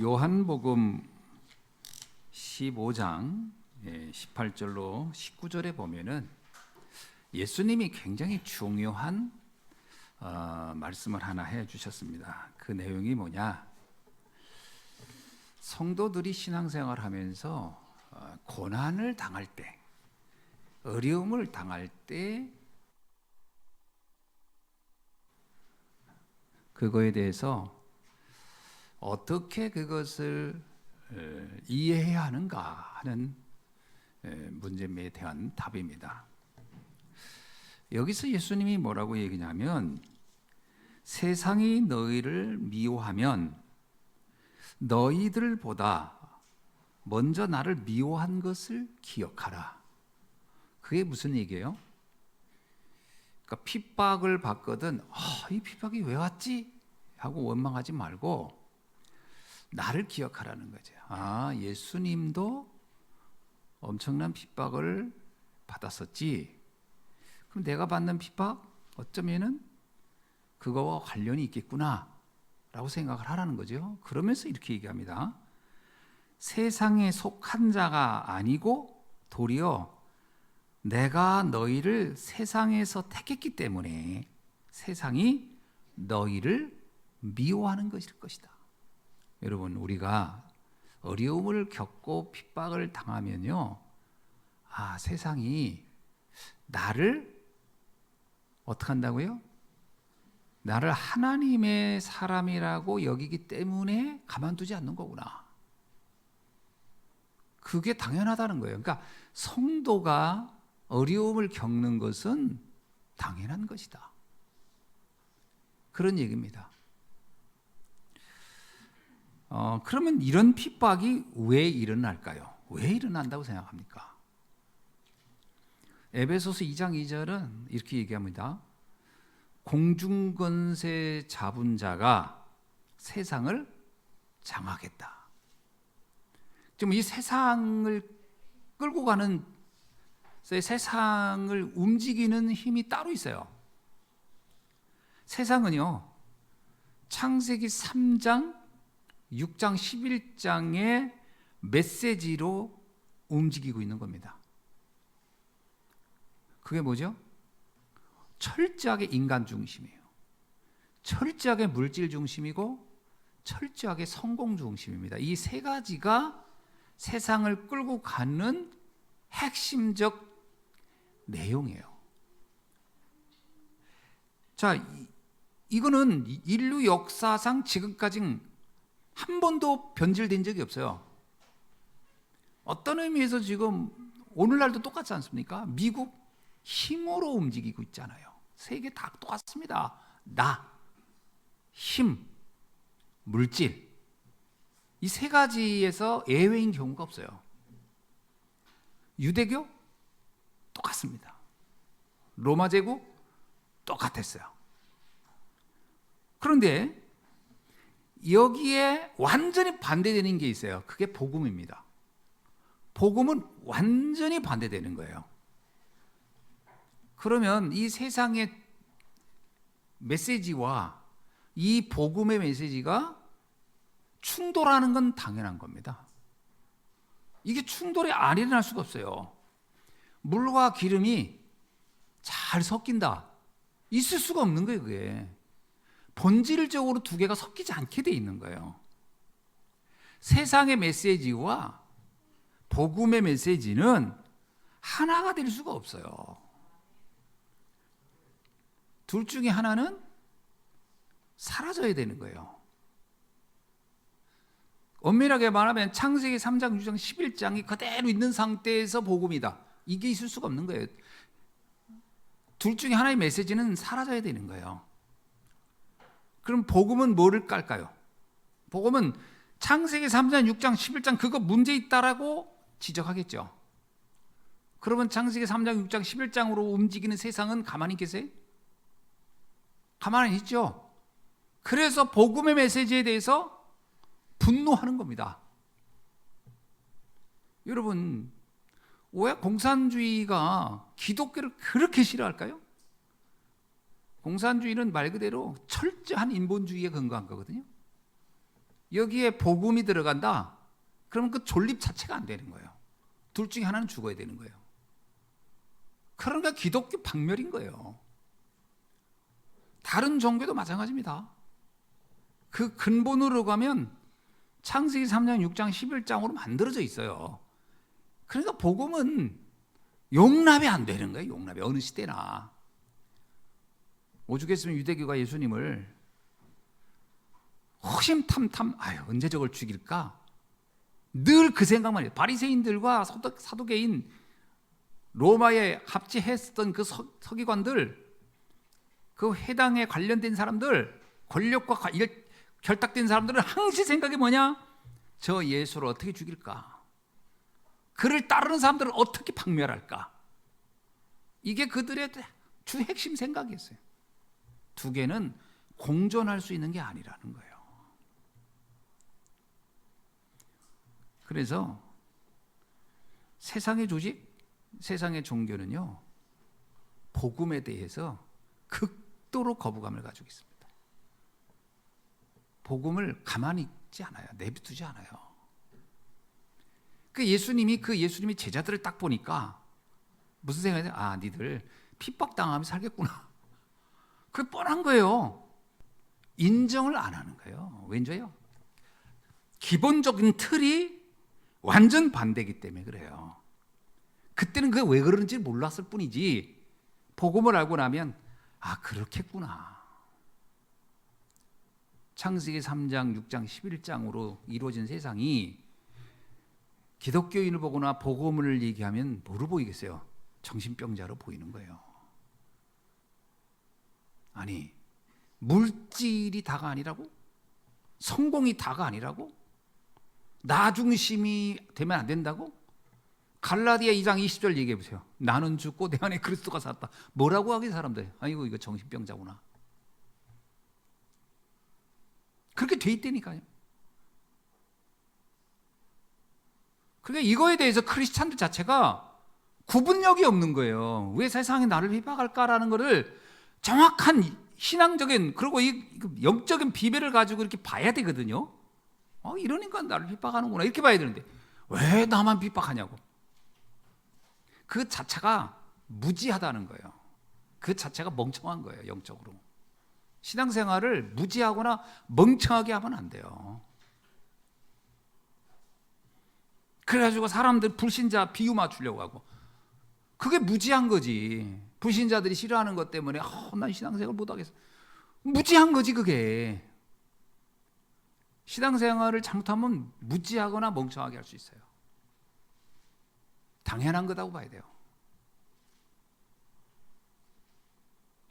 요한복음 15장 18절로 19절에 보면은 예수님이 굉장히 중요한 말씀을 하나 해주셨습니다. 그 내용이 뭐냐? 성도들이 신앙생활을 하면서 고난을 당할 때, 어려움을 당할 때 그거에 대해서 어떻게 그것을 이해해야 하는가 하는 문제에 대한 답입니다. 여기서 예수님이 뭐라고 얘기냐면, 세상이 너희를 미워하면 너희들보다 먼저 나를 미워한 것을 기억하라. 그게 무슨 얘기예요? 그러니까 핍박을 받거든 이 핍박이 왜 왔지? 하고 원망하지 말고 나를 기억하라는 거죠. 예수님도 엄청난 핍박을 받았었지. 그럼 내가 받는 핍박 어쩌면은 그거와 관련이 있겠구나 라고 생각을 하라는 거죠. 그러면서 이렇게 얘기합니다. 세상에 속한 자가 아니고 도리어 내가 너희를 세상에서 택했기 때문에 세상이 너희를 미워하는 것일 것이다. 여러분, 우리가 어려움을 겪고 핍박을 당하면요, 세상이 나를 어떻게 한다고요? 나를 하나님의 사람이라고 여기기 때문에 가만두지 않는 거구나. 그게 당연하다는 거예요. 그러니까 성도가 어려움을 겪는 것은 당연한 것이다. 그런 얘기입니다. 그러면 이런 핍박이 왜 일어날까요? 왜 일어난다고 생각합니까? 에베소서 2장 2절은 이렇게 얘기합니다. 공중권세 잡은 자가 세상을 장악했다. 지금 이 세상을 끌고 가는, 세상을 움직이는 힘이 따로 있어요. 세상은요, 창세기 3장 6장 11장의 메시지로 움직이고 있는 겁니다. 그게 뭐죠? 철저하게 인간 중심이에요. 철저하게 물질 중심이고 철저하게 성공 중심입니다. 이 세 가지가 세상을 끌고 가는 핵심적 내용이에요. 자, 이거는 인류 역사상 지금까지 한 번도 변질된 적이 없어요. 어떤 의미에서 지금 오늘날도 똑같지 않습니까? 미국 힘으로 움직이고 있잖아요. 세계 다 똑같습니다. 나, 힘, 물질, 이 세 가지에서 예외인 경우가 없어요. 유대교 똑같습니다. 로마 제국 똑같았어요. 그런데 여기에 완전히 반대되는 게 있어요. 그게 복음입니다. 복음은 완전히 반대되는 거예요. 그러면 이 세상의 메시지와 이 복음의 메시지가 충돌하는 건 당연한 겁니다. 이게 충돌이 안 일어날 수가 없어요. 물과 기름이 잘 섞인다. 있을 수가 없는 거예요, 그게. 본질적으로 두 개가 섞이지 않게 돼 있는 거예요. 세상의 메시지와 복음의 메시지는 하나가 될 수가 없어요. 둘 중에 하나는 사라져야 되는 거예요. 엄밀하게 말하면 창세기 3장, 6장, 11장이 그대로 있는 상태에서 복음이다. 이게 있을 수가 없는 거예요. 둘 중에 하나의 메시지는 사라져야 되는 거예요. 그럼 복음은 뭐를 깔까요? 복음은 창세기 3장, 6장, 11장 그거 문제 있다라고 지적하겠죠. 그러면 창세기 3장, 6장, 11장으로 움직이는 세상은 가만히 계세요? 가만히 있죠. 그래서 복음의 메시지에 대해서 분노하는 겁니다. 여러분, 왜 공산주의가 기독교를 그렇게 싫어할까요? 공산주의는 말 그대로 철저한 인본주의에 근거한 거거든요. 여기에 복음이 들어간다. 그러면 그 존립 자체가 안 되는 거예요. 둘 중에 하나는 죽어야 되는 거예요. 그러니까 기독교 박멸인 거예요. 다른 종교도 마찬가지입니다. 그 근본으로 가면 창세기 3장, 6장, 11장으로 만들어져 있어요. 그러니까 복음은 용납이 안 되는 거예요. 용납이 어느 시대나. 오죽했으면 유대교가 예수님을 호심탐탐 언제 저걸 죽일까? 늘 그 생각만 해요. 바리새인들과 사두개인 로마에 합치했던 그 서기관들, 그 회당에 관련된 사람들, 권력과 결탁된 사람들은 항시 생각이 뭐냐? 저 예수를 어떻게 죽일까? 그를 따르는 사람들을 어떻게 박멸할까? 이게 그들의 주 핵심 생각이었어요. 두 개는 공존할 수 있는 게 아니라는 거예요. 그래서 세상의 조직, 세상의 종교는요, 복음에 대해서 극도로 거부감을 가지고 있습니다. 복음을 가만히 있지 않아요. 내비두지 않아요. 그 예수님이 제자들을 딱 보니까 무슨 생각이냐? 아, 니들 핍박당하면 살겠구나. 그게 뻔한 거예요. 인정을 안 하는 거예요. 왠지요? 기본적인 틀이 완전 반대이기 때문에 그래요. 그때는 그게 왜 그런지 몰랐을 뿐이지, 복음을 알고 나면 아, 그렇겠구나. 창세기 3장, 6장, 11장으로 이루어진 세상이 기독교인을 보거나 복음을 얘기하면 뭐로 보이겠어요? 정신병자로 보이는 거예요. 아니, 물질이 다가 아니라고? 성공이 다가 아니라고? 나 중심이 되면 안 된다고? 갈라디아 2장 20절 얘기해 보세요. 나는 죽고 내 안에 그리스도가 살았다. 뭐라고 하게 사람들? 아이고, 이거 정신병자구나. 그렇게 돼 있다니까요. 그러니까 이거에 대해서 크리스찬들 자체가 구분력이 없는 거예요. 왜 세상이 나를 핍박할까라는 거를 정확한 신앙적인, 그리고 이 영적인 비밀을 가지고 이렇게 봐야 되거든요. 이러니까 나를 핍박하는구나, 이렇게 봐야 되는데 왜 나만 핍박하냐고. 그 자체가 무지하다는 거예요. 그 자체가 멍청한 거예요. 영적으로 신앙생활을 무지하거나 멍청하게 하면 안 돼요. 그래가지고 사람들 불신자 비유 맞추려고 하고, 그게 무지한 거지. 불신자들이 싫어하는 것 때문에 난 신앙생활 못하겠어, 무지한 거지. 그게 신앙생활을 잘못하면 무지하거나 멍청하게 할 수 있어요. 당연한 거다고 봐야 돼요.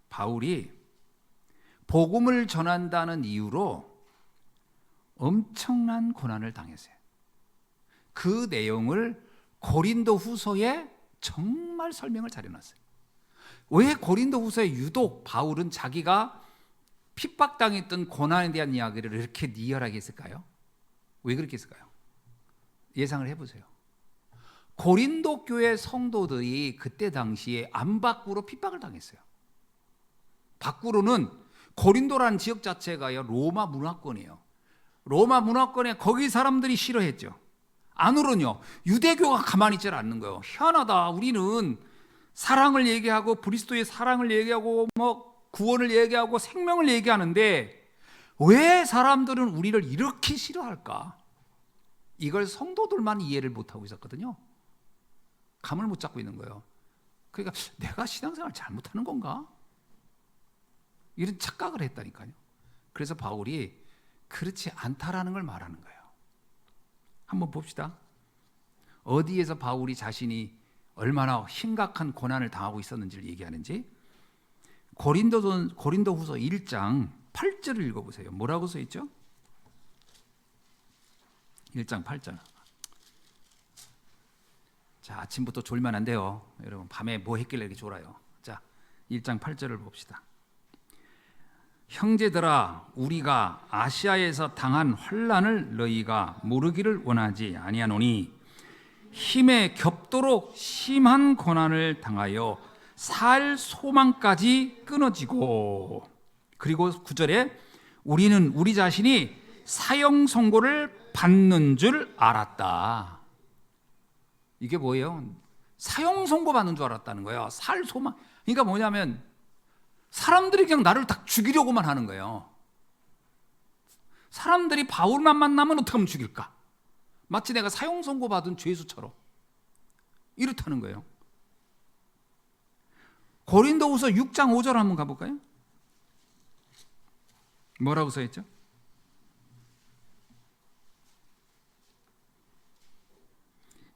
바울이 복음을 전한다는 이유로 엄청난 고난을 당했어요. 그 내용을 고린도 후서에 정말 설명을 잘 해놨어요. 왜 고린도 후서에 유독 바울은 자기가 핍박당했던 고난에 대한 이야기를 이렇게 리얼하게 했을까요? 왜 그렇게 했을까요? 예상을 해보세요. 고린도 교회 성도들이 그때 당시에 안팎으로 핍박을 당했어요. 밖으로는 고린도라는 지역 자체가요, 로마 문화권이에요. 로마 문화권에 거기 사람들이 싫어했죠. 안으로는요, 유대교가 가만히 있지 않는 거예요. 희한하다. 우리는 사랑을 얘기하고 그리스도의 사랑을 얘기하고 구원을 얘기하고 생명을 얘기하는데 왜 사람들은 우리를 이렇게 싫어할까? 이걸 성도들만 이해를 못하고 있었거든요. 감을 못 잡고 있는 거예요. 그러니까 내가 신앙생활 잘못하는 건가? 이런 착각을 했다니까요. 그래서 바울이 그렇지 않다라는 걸 말하는 거예요. 한번 봅시다. 어디에서 바울이 자신이 얼마나 심각한 고난을 당하고 있었는지를 얘기하는지. 고린도후서 1장 8절을 읽어보세요. 뭐라고 써있죠? 1장 8절. 자, 아침부터 졸면 안 돼요. 여러분, 밤에 뭐 했길래 이렇게 졸아요? 자, 1장 8절을 봅시다. 형제들아, 우리가 아시아에서 당한 환난을 너희가 모르기를 원하지 아니하노니 힘에 겹도록 심한 고난을 당하여 살 소망까지 끊어지고, 그리고 9절에 우리는 우리 자신이 사형 선고를 받는 줄 알았다. 이게 뭐예요? 사형 선고 받는 줄 알았다는 거예요. 살 소망. 그러니까 뭐냐면 사람들이 그냥 나를 다 죽이려고만 하는 거예요. 사람들이 바울만 만나면 어떻게 하면 죽일까? 마치 내가 사형 선고 받은 죄수처럼 이렇다는 거예요. 고린도후서 6장 5절 한번 가볼까요? 뭐라고 써있죠?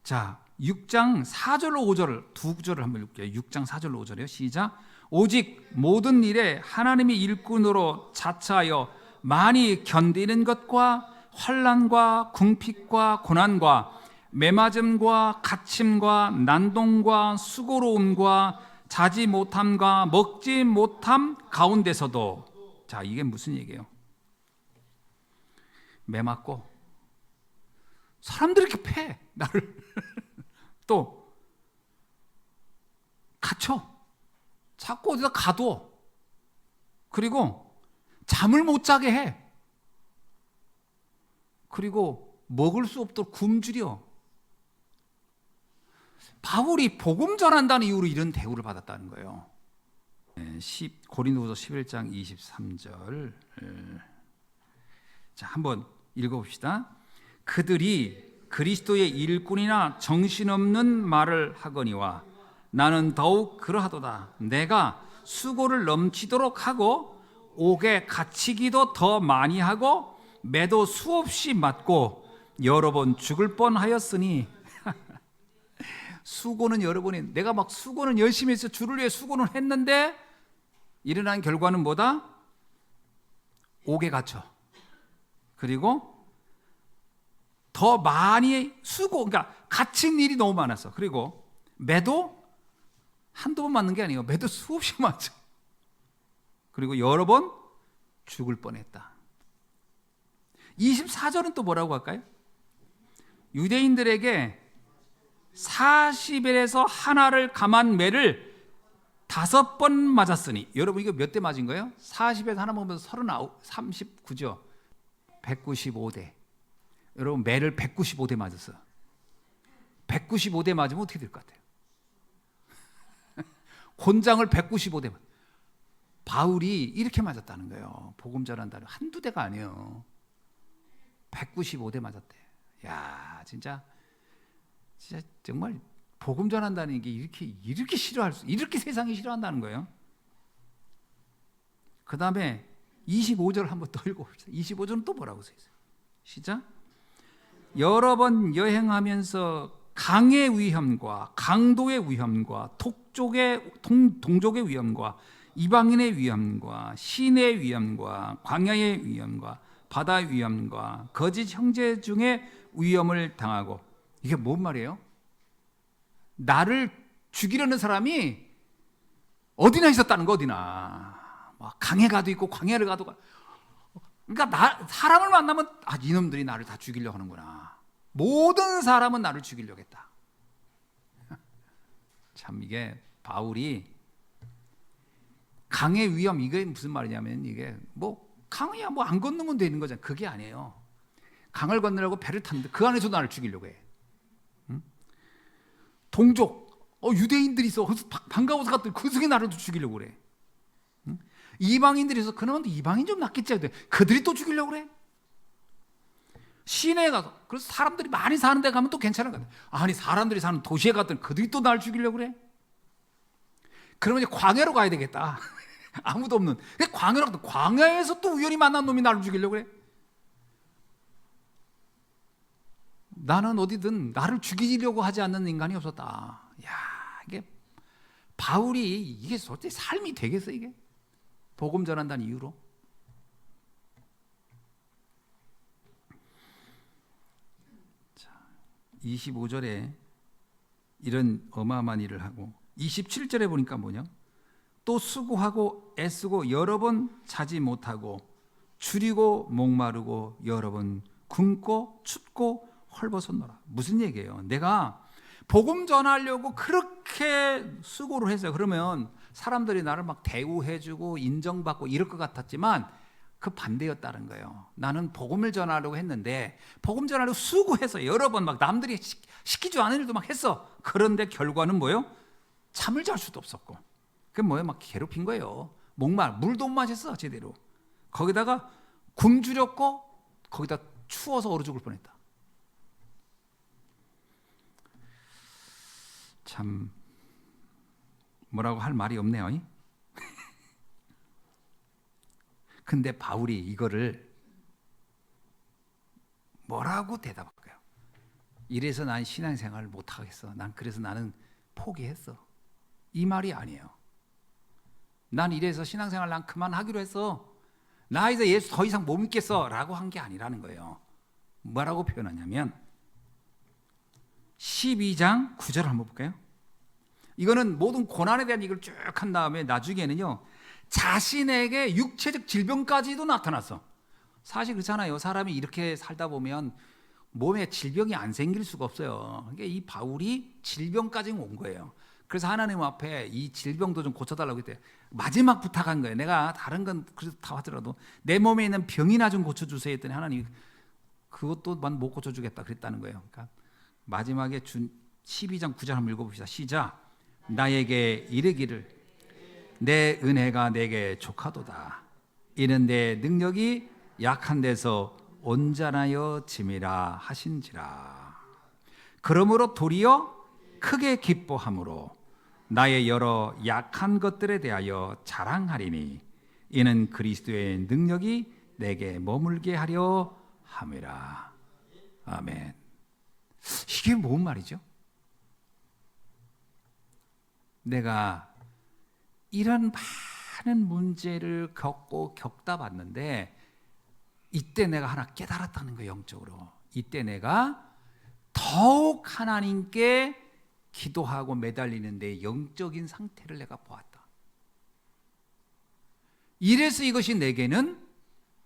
자, 6장 4절로 5절을 두 구절을 한번 읽을게요. 6장 4절로 5절이요. 시작. 오직 모든 일에 하나님이 일꾼으로 자처하여 많이 견디는 것과 환난과 궁핍과 고난과 매맞음과 갇힘과 난동과 수고로움과 자지 못함과 먹지 못함 가운데서도, 자, 이게 무슨 얘기예요? 매맞고 사람들이 이렇게 패 나를 또 갇혀, 자꾸 어디다 가둬, 그리고 잠을 못 자게 해, 그리고 먹을 수 없도록 굶주려. 바울이 복음 전한다는 이유로 이런 대우를 받았다는 거예요. 고린도후서 11장 23절. 자, 한번 읽어봅시다. 그들이 그리스도의 일꾼이나 정신없는 말을 하거니와 나는 더욱 그러하도다. 내가 수고를 넘치도록 하고 옥에 갇히기도 더 많이 하고 매도 수없이 맞고 여러 번 죽을 뻔하였으니. 수고는 여러 번이, 내가 막 수고는 열심히 해서 주를 위해 수고는 했는데 일어난 결과는 뭐다? 옥에 갇혀. 그리고 더 많이 수고, 그러니까 갇힌 일이 너무 많았어. 그리고 매도 한두 번 맞는 게 아니에요. 매도 수없이 맞아. 그리고 여러 번 죽을 뻔했다. 24절은 또 뭐라고 할까요? 유대인들에게 40일에서 하나를 감한 매를 5번 맞았으니, 여러분 이거 몇 대 맞은 거예요? 40에서 하나 먹으면 39, 39죠. 195대. 여러분 매를 195대 맞았어. 195대 맞으면 어떻게 될 것 같아요? 곤장을 195대 맞. 바울이 이렇게 맞았다는 거예요. 복음 전한다는 한두 대가 아니에요. 195대 맞았대. 야, 진짜 정말 복음 전한다는 게 이렇게 싫어할 수, 이렇게 세상이 싫어한다는 거예요. 그 다음에 25절 한번 더 읽어봅시다. 25절은 또 뭐라고 써 있어요? 시작. 여러 번 여행하면서 강의 위험과 강도의 위험과 동족의 위험과 이방인의 위험과 신의 위험과 광야의 위험과 바다 위험과 거짓 형제 중에 위험을 당하고. 이게 뭔 말이에요? 나를 죽이려는 사람이 어디나 있었다는 거. 어디나 강에 가도 있고 광야를 가도. 그러니까 사람을 만나면 이놈들이 나를 다 죽이려고 하는구나. 모든 사람은 나를 죽이려고 했다. 참, 이게 바울이 강의 위험, 이게 무슨 말이냐면, 이게 강이야 안 건너면 되는 거잖아요. 그게 아니에요. 강을 건너려고 배를 탔는데 그 안에서 나를 죽이려고 해. 동족, 유대인들이 있어. 그래서 반가워서 갔더니 그 속에 나를 또 죽이려고 그래. 이방인들이 있어. 그놈은 이방인 좀 낫겠지. 그들이 또 죽이려고 그래. 시내에 가서, 그래서 사람들이 많이 사는 데 가면 또 괜찮은 것 같아. 아니, 사람들이 사는 도시에 갔더니 그들이 또 나를 죽이려고 그래. 그러면 이제 광야로 가야 되겠다. 아무도 없는. 광야에서 또 우연히 만난 놈이 나를 죽이려고 그래. 나는 어디든 나를 죽이려고 하지 않는 인간이 없었다. 야, 이게 바울이 이게 솔직히 삶이 되겠어, 이게? 복음 전한다는 이유로. 자, 25절에 이런 어마어마한 일을 하고 27절에 보니까 뭐냐? 또 수고하고 애쓰고 여러 번 자지 못하고 줄이고 목마르고 여러 번 굶고 춥고 헐벗었노라. 무슨 얘기예요? 내가 복음 전하려고 그렇게 수고를 했어요. 그러면 사람들이 나를 막 대우해주고 인정받고 이럴 것 같았지만 그 반대였다는 거예요. 나는 복음을 전하려고 했는데 복음 전하려고 수고해서 여러 번 막 남들이 시키지 않은 일도 막 했어. 그런데 결과는 뭐예요? 잠을 잘 수도 없었고. 그게 뭐예요? 막 괴롭힌 거예요. 물도 못 마셨어 제대로. 거기다가 굶주렸고 거기다 추워서 얼어 죽을 뻔했다. 참 뭐라고 할 말이 없네요. 근데 바울이 이거를 뭐라고 대답할까요? 이래서 난 신앙생활을 못하겠어. 그래서 나는 포기했어. 이 말이 아니에요. 난 이래서 신앙생활 난 그만하기로 했어. 나 이제 예수 더 이상 못 믿겠어 라고 한 게 아니라는 거예요. 뭐라고 표현하냐면 12장 9절 한번 볼까요? 이거는 모든 고난에 대한 얘기를 쭉 한 다음에 나중에는요 자신에게 육체적 질병까지도 나타났어. 사실 그렇잖아요. 사람이 이렇게 살다 보면 몸에 질병이 안 생길 수가 없어요. 그러니까 이 바울이 질병까지 온 거예요. 그래서 하나님 앞에 이 질병도 좀 고쳐달라고 했대. 마지막 부탁한 거예요. 내가 다른 건 그렇다 하더라도 내 몸에 있는 병이나 좀 고쳐주세요 했더니 하나님이 그것도 못 고쳐주겠다 그랬다는 거예요. 그러니까 마지막에 12장 9절 한번 읽어봅시다. 시작. 나에게 이르기를 내 은혜가 내게 족하도다. 이는 내 능력이 약한 데서 온전하여 짐이라 하신지라. 그러므로 도리어 크게 기뻐함으로 나의 여러 약한 것들에 대하여 자랑하리니 이는 그리스도의 능력이 내게 머물게 하려 함이라. 아멘. 이게 뭔 말이죠? 내가 이런 많은 문제를 겪다 봤는데 이때 내가 하나 깨달았다는 거예요. 영적으로. 이때 내가 더욱 하나님께 기도하고 매달리는 내 영적인 상태를 내가 보았다. 이래서 이것이 내게는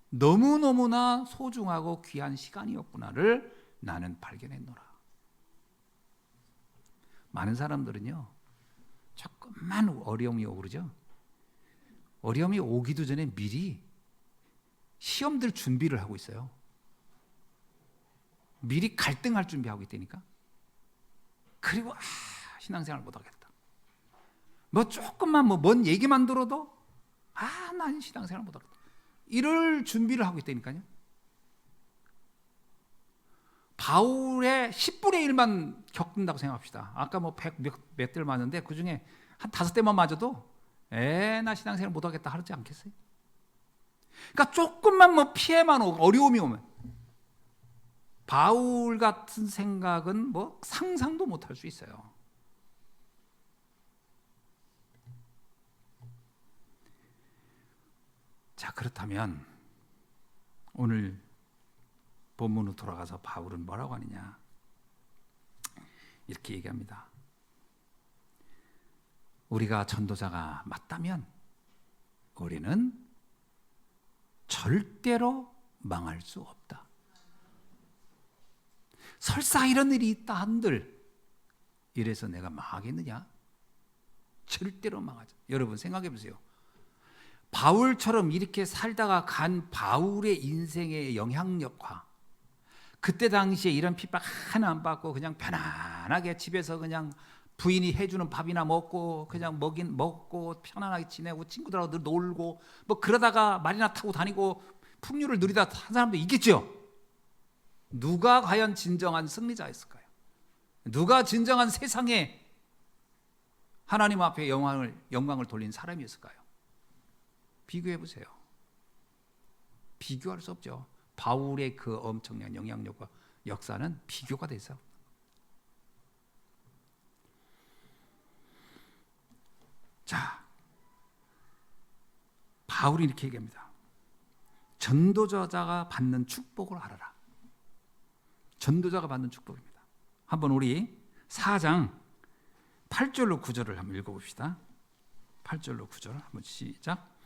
너무너무나 소중하고 귀한 시간이었구나를 나는 발견했노라. 많은 사람들은요 조금만 어려움이 오고 그러죠. 어려움이 오기도 전에 미리 시험들 준비를 하고 있어요. 미리 갈등할 준비하고 있다니까. 그리고 신앙생활 못하겠다. 뭐 조금만 뭔 얘기만 들어도 난 신앙생활 못하겠다. 이럴 준비를 하고 있다니까요. 바울의 10분의 1만 겪는다고 생각합시다. 아까 뭐 100 몇 대를 맞는데 그 중에 한 5대만 맞아도 나 신앙생활 못하겠다 하지 않겠어요? 그러니까 조금만 뭐 피해만 오고 어려움이 오면 바울 같은 생각은 뭐 상상도 못할 수 있어요. 자, 그렇다면 오늘 본문으로 돌아가서 바울은 뭐라고 하느냐? 이렇게 얘기합니다. 우리가 전도자가 맞다면 우리는 절대로 망할 수 없다. 설사 이런 일이 있다 한들 이래서 내가 망하겠느냐? 절대로 망하지. 여러분 생각해 보세요. 바울처럼 이렇게 살다가 간 바울의 인생의 영향력과 그때 당시에 이런 핍박 하나 안 받고 그냥 편안하게 집에서 그냥 부인이 해주는 밥이나 먹고 그냥 먹고 편안하게 지내고 친구들하고 늘 놀고 뭐 그러다가 말이나 타고 다니고 풍류를 누리다 한 사람도 있겠죠. 누가 과연 진정한 승리자였을까요? 누가 진정한 세상에 하나님 앞에 영광을 돌린 사람이었을까요? 비교해 보세요. 비교할 수 없죠. 바울의 그 엄청난 영향력과 역사는 비교가 돼서. 자, 바울이 이렇게 얘기합니다. 전도자가 받는 축복을 알아라. 전도자가 받는 축복입니다. 한번 우리 4장 8절로 9절을 한번 읽어봅시다. 8절로 9절 한번 시작.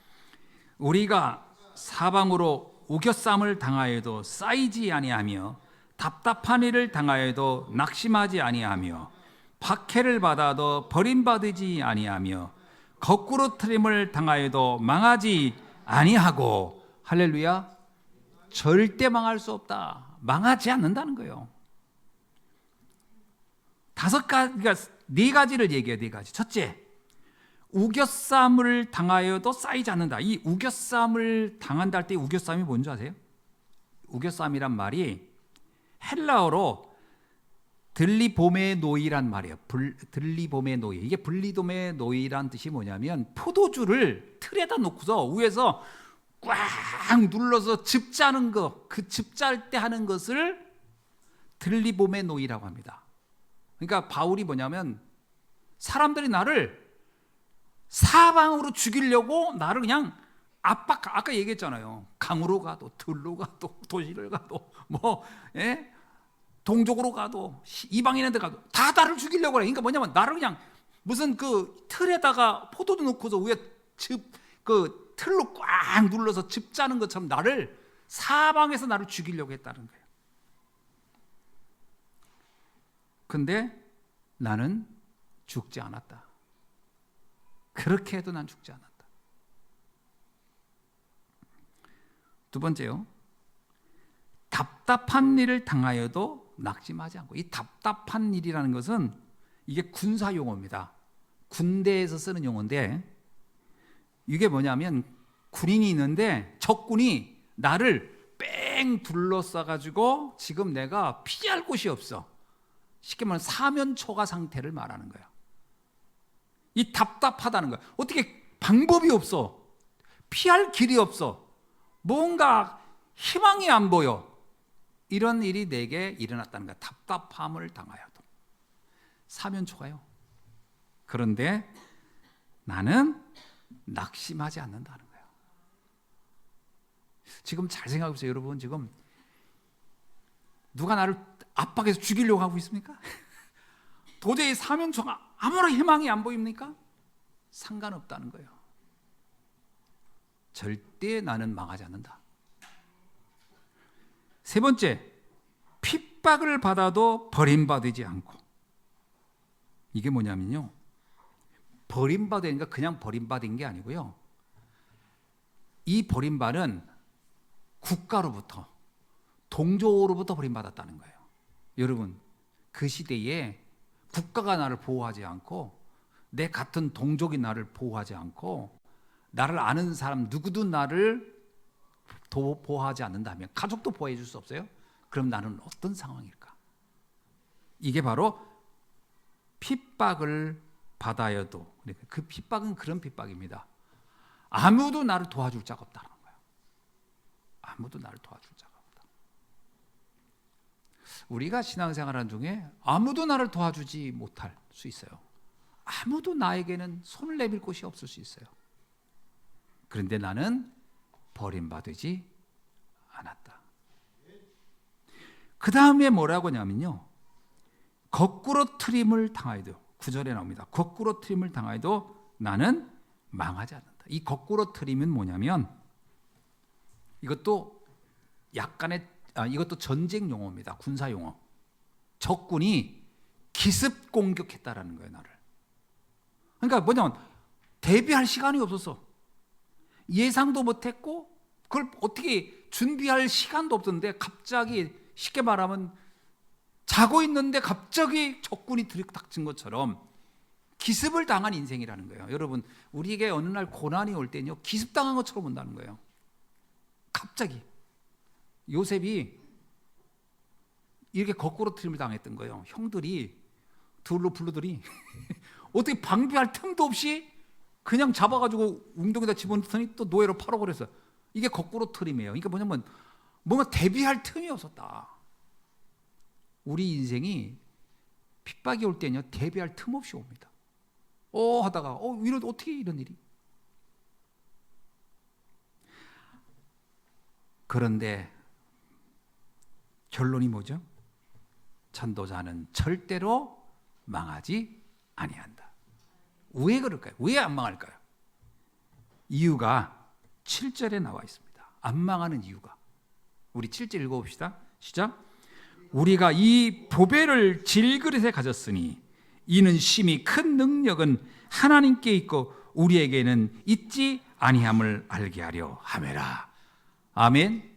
우리가 사방으로 우겨쌈을 당하여도 쌓이지 아니하며 답답한 일을 당하여도 낙심하지 아니하며 박해를 받아도 버림받지 아니하며 거꾸로 트림을 당하여도 망하지 아니하고 할렐루야. 절대 망할 수 없다. 망하지 않는다는 거예요. 그러니까 네 가지를 얘기해요. 네 가지. 첫째, 우겨쌈을 당하여도 쌓이지 않는다. 이 우겨쌈을 당한다 할 때 우겨쌈이 뭔지 아세요? 우겨쌈이란 말이 헬라어로 들리보메노이란 말이에요. 들리보메노이. 이게 분리도메노이란 뜻이 뭐냐면 포도주를 틀에다 놓고서 위에서 꽉 눌러서 즙짜는 거, 그 즙짤 때 하는 것을 들리보메노이라고 합니다. 그러니까 바울이 뭐냐면 사람들이 나를 사방으로 죽이려고 나를 그냥 아까 얘기했잖아요. 강으로 가도 들로 가도 도시를 가도 동족으로 가도 이방인한테 가도 다 나를 죽이려고 그래. 그러니까 뭐냐면 나를 그냥 무슨 그 틀에다가 포도도 넣고서 위에 그 틀로 꽉 눌러서 즙 짜는 것처럼 나를 사방에서 나를 죽이려고 했다는 거예요. 근데 나는 죽지 않았다. 그렇게 해도 난 죽지 않았다. 두 번째요. 답답한 일을 당하여도 낙심하지 않고. 이 답답한 일이라는 것은 이게 군사 용어입니다. 군대에서 쓰는 용어인데 이게 뭐냐면 군인이 있는데 적군이 나를 뺑 둘러싸가지고 지금 내가 피할 곳이 없어. 쉽게 말하면 사면초가 상태를 말하는 거야. 이 답답하다는 거야. 어떻게 방법이 없어. 피할 길이 없어. 뭔가 희망이 안 보여. 이런 일이 내게 일어났다는 거야. 답답함을 당하여도. 사면초가요. 그런데 나는 낙심하지 않는다는 거예요. 지금 잘 생각해 보세요. 여러분 지금 누가 나를 압박해서 죽이려고 하고 있습니까? 도저히 사면초가 아무런 희망이 안 보입니까? 상관없다는 거예요. 절대 나는 망하지 않는다. 세 번째, 핍박을 받아도 버림받지 않고. 이게 뭐냐면요, 버림받으니까 그냥 버림받은 게 아니고요, 이 버림받은 국가로부터, 동족으로부터 버림받았다는 거예요. 여러분, 그 시대에 국가가 나를 보호하지 않고 내 같은 동족이 나를 보호하지 않고 나를 아는 사람 누구도 나를 보호하지 않는다면, 가족도 보호해 줄 수 없어요? 그럼 나는 어떤 상황일까? 이게 바로 핍박을 받아여도, 그 핍박은 그런 핍박입니다. 아무도 나를 도와줄 자가 없다는 거예요. 아무도 나를 도와줄 자가 없다. 우리가 신앙생활하는 중에 아무도 나를 도와주지 못할 수 있어요. 아무도 나에게는 손을 내밀 곳이 없을 수 있어요. 그런데 나는 버림받지 않았다. 그 다음에 뭐라고 하냐면요, 거꾸로 트림을 당하여도, 9절에 나옵니다. 거꾸로 트림을 당하여도 나는 망하지 않는다. 이 거꾸로 트림은 뭐냐면 이것도 이것도 전쟁 용어입니다. 군사 용어. 적군이 기습 공격했다라는 거예요, 나를. 그러니까 뭐냐면 대비할 시간이 없었어. 예상도 못했고 그걸 어떻게 준비할 시간도 없었는데 갑자기, 쉽게 말하면 자고 있는데 갑자기 적군이 들이닥친 것처럼 기습을 당한 인생이라는 거예요. 여러분, 우리에게 어느 날 고난이 올 때는요, 기습당한 것처럼 온다는 거예요. 갑자기. 요셉이 이렇게 거꾸로 트림을 당했던 거예요. 형들이 둘로 불러들이 어떻게 방비할 틈도 없이 그냥 잡아가지고 웅덩이에다 집어넣더니 또 노예로 팔아버렸어요. 이게 거꾸로 트림이에요. 그러니까 뭐냐면 뭔가 대비할 틈이 없었다. 우리 인생이 핍박이 올 때는요, 대비할 틈 없이 옵니다. 하다가 어떻게 이런 일이. 그런데 결론이 뭐죠? 전도자는 절대로 망하지 아니한다. 왜 그럴까요? 왜 안 망할까요? 이유가 7절에 나와 있습니다. 안 망하는 이유가. 우리 7절 읽어봅시다. 시작. 우리가 이 보배를 질그릇에 가졌으니 이는 심히 큰 능력은 하나님께 있고 우리에게는 있지 아니함을 알게 하려 함이라. 아멘.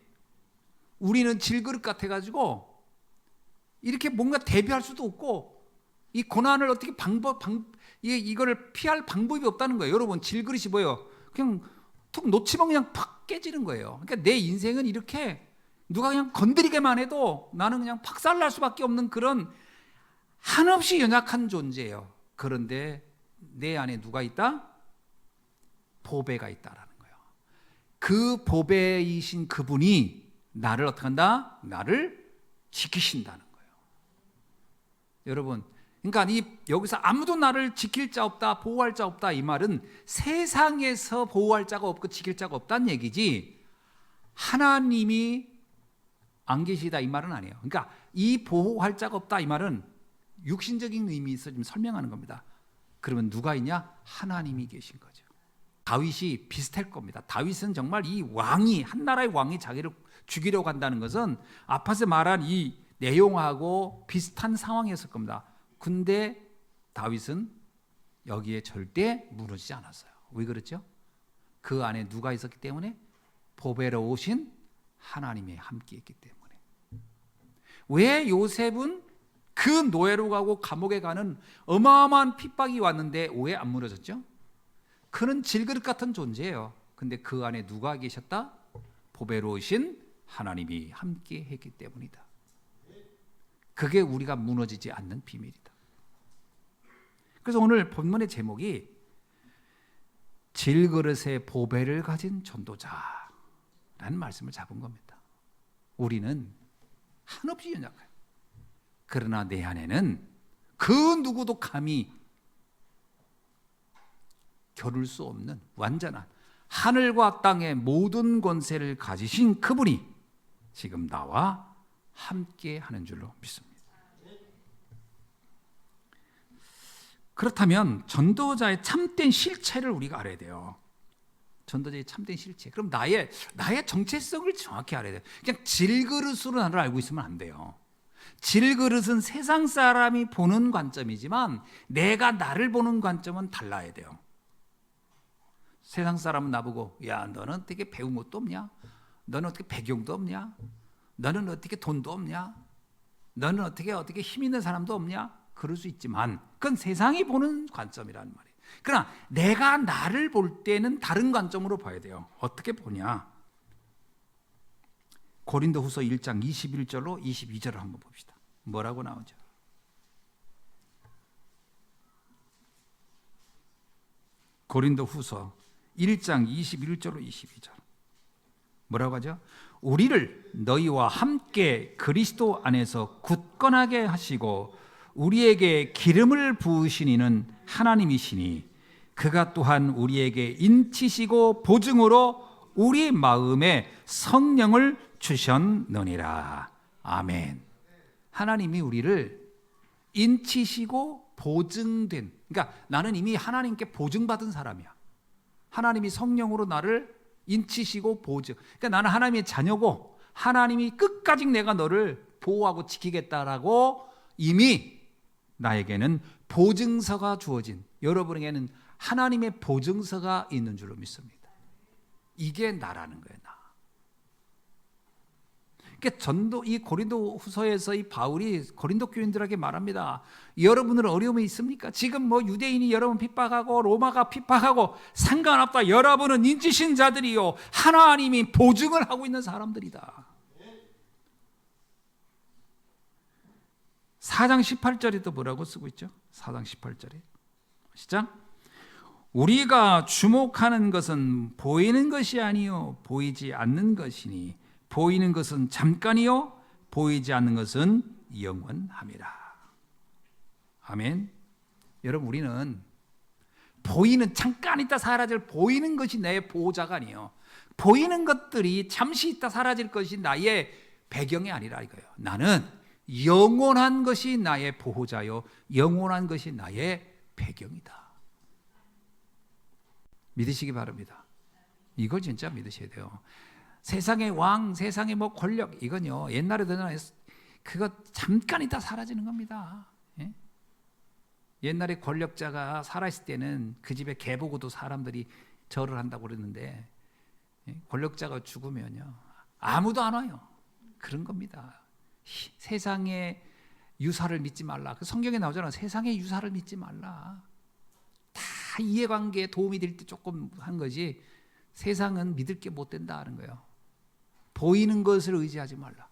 우리는 질그릇 같아가지고 이렇게 뭔가 대비할 수도 없고 이 고난을 어떻게 이거를 피할 방법이 없다는 거예요. 여러분, 질그릇이 뭐예요? 그냥 툭 놓치면 그냥 팍 깨지는 거예요. 그러니까 내 인생은 이렇게 누가 그냥 건드리게만 해도 나는 그냥 박살날 수밖에 없는 그런 한없이 연약한 존재예요. 그런데 내 안에 누가 있다? 보배가 있다라는 거예요. 그 보배이신 그분이 나를 어떻게 한다? 나를 지키신다는 거예요. 여러분, 그러니까 여기서 아무도 나를 지킬 자 없다, 보호할 자 없다, 이 말은 세상에서 보호할 자가 없고 지킬 자가 없다는 얘기지 하나님이 안 계시다 이 말은 아니에요. 그러니까 이 보호할 자가 없다 이 말은 육신적인 의미에서 좀 설명하는 겁니다. 그러면 누가 있냐? 하나님이 계신 거죠. 다윗이 비슷할 겁니다. 다윗은 정말 이 왕이, 한 나라의 왕이 자기를 죽이려고 한다는 것은 앞에서 말한 이 내용하고 비슷한 상황이었을 겁니다. 근데 다윗은 여기에 절대 무너지지 않았어요. 왜 그렇죠? 그 안에 누가 있었기 때문에? 보배로우신 하나님이 함께 있기 때문에. 왜 요셉은 그 노예로 가고 감옥에 가는 어마어마한 핍박이 왔는데 왜 안 무너졌죠? 그는 질그릇 같은 존재예요. 근데 그 안에 누가 계셨다? 보배로우신 하나님이 함께 했기 때문이다. 그게 우리가 무너지지 않는 비밀이다. 그래서 오늘 본문의 제목이 질그릇의 보배를 가진 전도자라는 말씀을 잡은 겁니다. 우리는 한없이 연약해요. 그러나 내 안에는 그 누구도 감히 겨룰 수 없는 완전한 하늘과 땅의 모든 권세를 가지신 그분이 지금 나와 함께 하는 줄로 믿습니다. 그렇다면 전도자의 참된 실체를 우리가 알아야 돼요. 전도자의 참된 실체. 그럼 나의 정체성을 정확히 알아야 돼요. 그냥 질그릇으로 나를 알고 있으면 안 돼요. 질그릇은 세상 사람이 보는 관점이지만 내가 나를 보는 관점은 달라야 돼요. 세상 사람은 나보고 야 너는 어떻게 배운 것도 없냐? 너는 어떻게 배경도 없냐? 너는 어떻게 돈도 없냐? 너는 어떻게 힘 있는 사람도 없냐? 그럴 수 있지만 그건 세상이 보는 관점이라는 말이에요. 그러나 내가 나를 볼 때는 다른 관점으로 봐야 돼요. 어떻게 보냐? 고린도후서 1장 21절로 22절을 한번 봅시다. 뭐라고 나오죠? 고린도후서 1장 21절로 22절 뭐라고 하죠? 우리를 너희와 함께 그리스도 안에서 굳건하게 하시고 우리에게 기름을 부으신 이는 하나님이시니 그가 또한 우리에게 인치시고 보증으로 우리 마음에 성령을 주셨느니라. 아멘. 하나님이 우리를 인치시고 보증된, 그러니까 나는 이미 하나님께 보증받은 사람이야. 하나님이 성령으로 나를 인치시고 보증. 그러니까 나는 하나님의 자녀고 하나님이 끝까지 내가 너를 보호하고 지키겠다라고 이미 나에게는 보증서가 주어진, 여러분에게는 하나님의 보증서가 있는 줄로 믿습니다. 이게 나라는 거예요, 나. 그러니까 이 고린도후서에서 이 바울이 고린도 교인들에게 말합니다. 여러분은 어려움이 있습니까? 지금 유대인이 여러분 핍박하고 로마가 핍박하고 상관없다. 여러분은 인치신 자들이요 하나님이 보증을 하고 있는 사람들이다. 4장 18절에 또 뭐라고 쓰고 있죠? 4장 18절에 시작. 우리가 주목하는 것은 보이는 것이 아니요 보이지 않는 것이니 보이는 것은 잠깐이요 보이지 않는 것은 영원함이라. 아멘. 여러분 우리는 보이는 잠깐 있다 사라질 보이는 것이 나의 보호자가 아니에요. 보이는 것들이 잠시 있다 사라질 것이 나의 배경이 아니라 이거예요. 나는 영원한 것이 나의 보호자요 영원한 것이 나의 배경이다. 믿으시기 바랍니다. 이걸 진짜 믿으셔야 돼요. 세상의 왕, 세상의 권력 이건요 옛날에도 그거 잠깐 있다 사라지는 겁니다. 예? 옛날에 권력자가 살아있을 때는 그 집에 개 보고도 사람들이 절을 한다고 그랬는데 권력자가 죽으면요 아무도 안 와요. 그런 겁니다. 세상의 유사를 믿지 말라. 그 성경에 나오잖아. 세상의 유사를 믿지 말라. 다 이해관계에 도움이 될 때 조금 한 거지 세상은 믿을 게 못 된다 하는 거예요. 보이는 것을 의지하지 말라.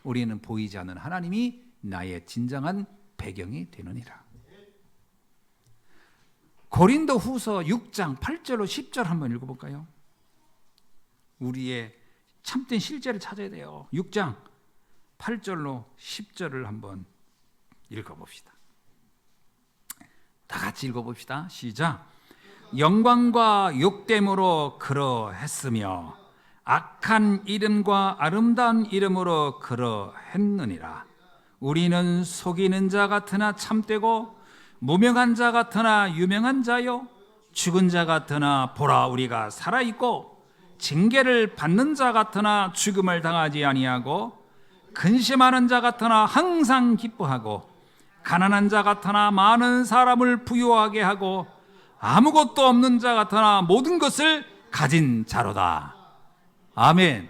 우리는 보이지 않는 하나님이 나의 진정한 배경이 되느니라. 고린도 후서 6장 8절로 10절 한번 읽어볼까요? 우리의 참된 실제를 찾아야 돼요. 6장 8절로 10절을 한번 읽어봅시다. 다 같이 읽어봅시다. 시작. 영광과 욕됨으로 그러했으며 악한 이름과 아름다운 이름으로 그러했느니라. 우리는 속이는 자 같으나 참되고 무명한 자 같으나 유명한 자요 죽은 자 같으나 보라 우리가 살아있고 징계를 받는 자 같으나 죽음을 당하지 아니하고 근심하는 자 같으나 항상 기뻐하고 가난한 자 같으나 많은 사람을 부유하게 하고 아무것도 없는 자 같으나 모든 것을 가진 자로다. 아멘.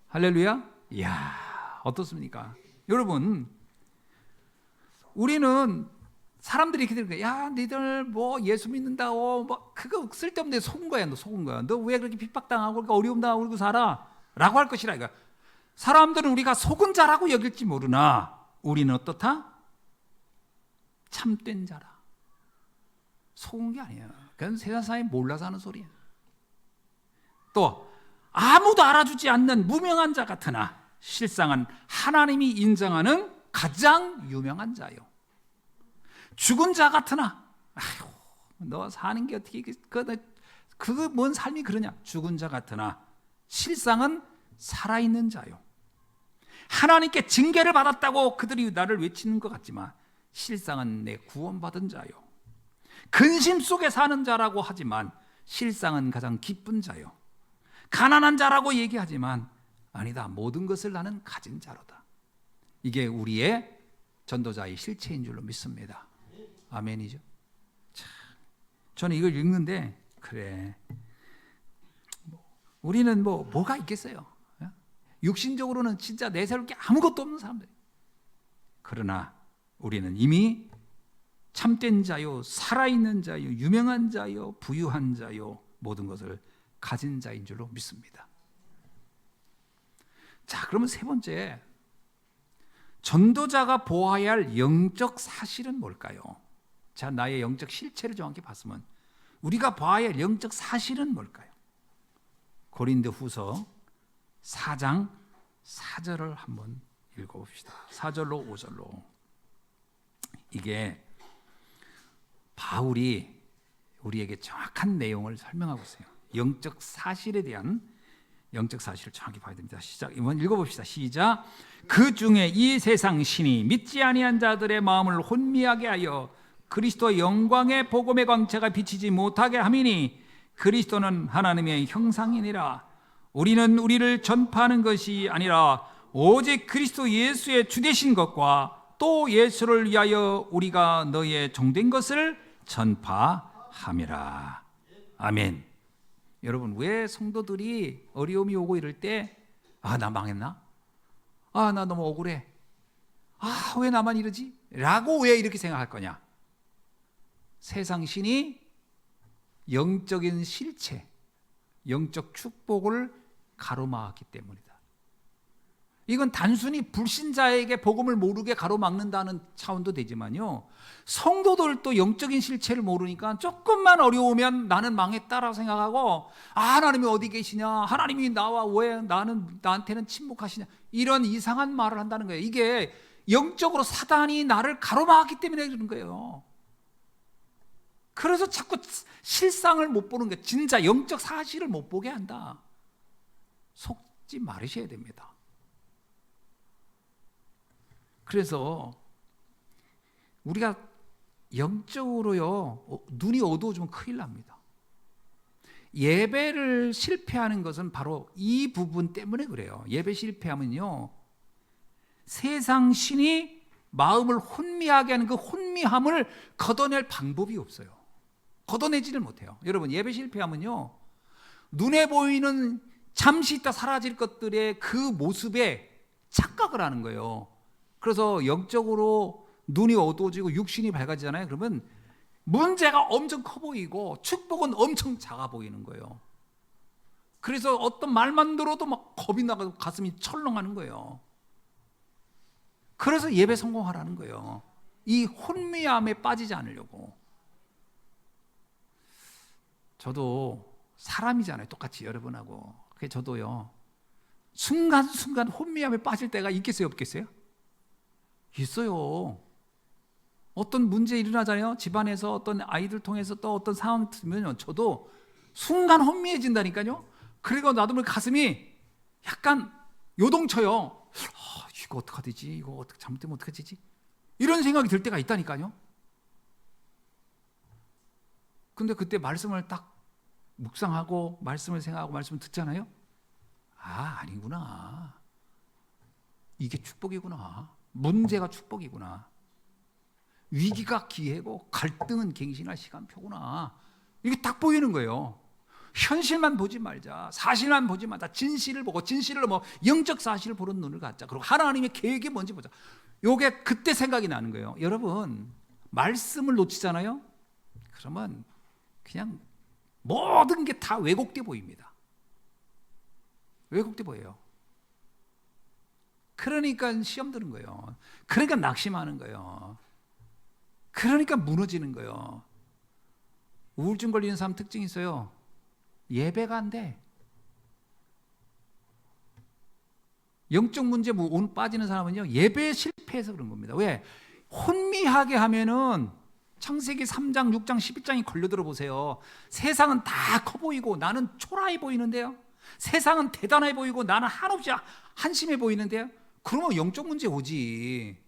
할렐루야. 이야, 어떻습니까? 여러분, 우리는 사람들이 이렇게 되는 거야. 야, 니들 뭐 예수 믿는다고 뭐 그거 쓸데없는 데 속은 거야. 너 속은 거야. 너 왜 그렇게 핍박당하고 그러니까 어려움 당하고 그러고 살아? 라고 할 것이라 이거. 사람들은 우리가 속은 자라고 여길지 모르나 우리는 어떻다? 참된 자라. 속은 게 아니야. 그건 세상 사람이 몰라서 하는 소리야. 또 아무도 알아주지 않는 무명한 자 같으나 실상은 하나님이 인정하는 가장 유명한 자요. 죽은 자 같으나 아휴, 너 사는 게 어떻게 그거 뭔 삶이 그러냐. 죽은 자 같으나 실상은 살아있는 자요. 하나님께 징계를 받았다고 그들이 나를 외치는 것 같지만 실상은 내 구원받은 자요. 근심 속에 사는 자라고 하지만 실상은 가장 기쁜 자요. 가난한 자라고 얘기하지만 아니다. 모든 것을 나는 가진 자로다. 이게 우리의 전도자의 실체인 줄로 믿습니다. 아멘이죠. 참, 저는 이걸 읽는데 그래. 우리는 뭐가 있겠어요? 육신적으로는 진짜 내세울 게 아무것도 없는 사람들. 그러나 우리는 이미 참된 자요, 살아있는 자요, 유명한 자요, 부유한 자요, 모든 것을 가진 자인 줄로 믿습니다. 자, 그러면 세 번째, 전도자가 보아야 할 영적 사실은 뭘까요? 자, 나의 영적 실체를 정확히 봤으면 우리가 봐야 할 영적 사실은 뭘까요? 고린도 후서 4장 4절을 한번 읽어봅시다. 4절로 5절로. 이게 바울이 우리에게 정확한 내용을 설명하고 있어요. 영적 사실에 대한 영적 사실을 정확히 봐야 됩니다. 시작. 한번 읽어봅시다. 시작. 그 중에 이 세상 신이 믿지 아니한 자들의 마음을 혼미하게 하여 그리스도의 영광의 복음의 광채가 비치지 못하게 함이니 그리스도는 하나님의 형상이니라. 우리는 우리를 전파하는 것이 아니라 오직 그리스도 예수의 주되신 것과 또 예수를 위하여 우리가 너의 종된 것을 전파함이라. 아멘. 여러분, 왜 성도들이 어려움이 오고 이럴 때 나 망했나? 나 너무 억울해. 왜 나만 이러지? 라고 왜 이렇게 생각할 거냐? 세상 신이 영적인 실체, 영적 축복을 가로막기 때문이다. 이건 단순히 불신자에게 복음을 모르게 가로막는다는 차원도 되지만요, 성도들도 영적인 실체를 모르니까 조금만 어려우면 나는 망했다라고 생각하고 하나님이 어디 계시냐, 하나님이 나와 왜 나한테는 침묵하시냐, 이런 이상한 말을 한다는 거예요. 이게 영적으로 사단이 나를 가로막기 때문에 그러는 거예요. 그래서 자꾸 실상을 못 보는 거예요. 진짜 영적 사실을 못 보게 한다. 속지 말으셔야 됩니다. 그래서 우리가 영적으로요, 눈이 어두워지면 큰일 납니다. 예배를 실패하는 것은 바로 이 부분 때문에 그래요. 예배 실패하면요, 세상 신이 마음을 혼미하게 하는 그 혼미함을 걷어낼 방법이 없어요. 걷어내지를 못해요. 여러분, 예배 실패하면요, 눈에 보이는 잠시 있다 사라질 것들의 그 모습에 착각을 하는 거예요. 그래서 영적으로 눈이 어두워지고 육신이 밝아지잖아요. 그러면 문제가 엄청 커 보이고 축복은 엄청 작아 보이는 거예요. 그래서 어떤 말만 들어도 막 겁이 나고 가슴이 철렁하는 거예요. 그래서 예배 성공하라는 거예요. 이 혼미함에 빠지지 않으려고. 저도 사람이잖아요. 똑같이 여러분하고. 그래서 저도요, 순간순간 혼미함에 빠질 때가 있겠어요, 없겠어요? 있어요. 어떤 문제 일어나잖아요. 집안에서 어떤 아이들 통해서 또 어떤 상황 들면요, 저도 순간 혼미해진다니까요. 그리고 나도 모르게 가슴이 약간 요동쳐요. 이거 어떡하지? 이거 어떻게 잘못되면 어떡하지? 이런 생각이 들 때가 있다니까요. 근데 그때 말씀을 딱 묵상하고 말씀을 생각하고 말씀을 듣잖아요. 아니구나. 이게 축복이구나. 문제가 축복이구나. 위기가 기회고 갈등은 갱신할 시간표구나. 이게 딱 보이는 거예요. 현실만 보지 말자. 사실만 보지 말자. 진실을 보고 진실을 영적 사실을 보는 눈을 갖자. 그리고 하나님의 계획이 뭔지 보자. 요게 그때 생각이 나는 거예요. 여러분, 말씀을 놓치잖아요. 그러면 그냥 모든 게 다 왜곡돼 보입니다. 왜곡돼 보여요. 그러니까 시험 드는 거예요. 그러니까 낙심하는 거예요. 그러니까 무너지는 거예요. 우울증 걸리는 사람 특징이 있어요. 예배가 안 돼. 영적 문제 온 빠지는 사람은요, 예배에 실패해서 그런 겁니다. 왜? 혼미하게 하면은 창세기 3장, 6장, 11장이 걸려들어 보세요. 세상은 다 커 보이고 나는 초라해 보이는데요. 세상은 대단해 보이고 나는 한없이 한심해 보이는데요. 그러면 영적 문제 오지.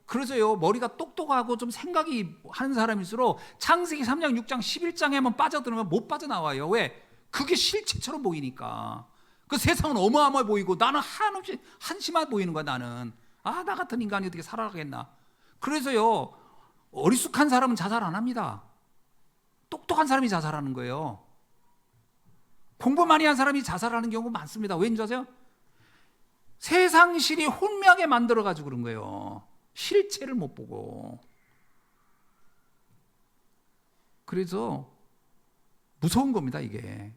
그래서요, 머리가 똑똑하고 좀 생각이 하는 사람일수록 창세기 3장, 6장, 11장에만 빠져들면 못 빠져나와요. 왜? 그게 실체처럼 보이니까. 그 세상은 어마어마해 보이고 나는 한없이 한심해 보이는 거야. 나는 나 같은 인간이 어떻게 살아가겠나. 그래서요, 어리숙한 사람은 자살 안 합니다. 똑똑한 사람이 자살하는 거예요. 공부 많이 한 사람이 자살하는 경우가 많습니다. 왠지 아세요? 세상실이 혼미하게 만들어가지고 그런 거예요. 실체를 못 보고. 그래서 무서운 겁니다, 이게.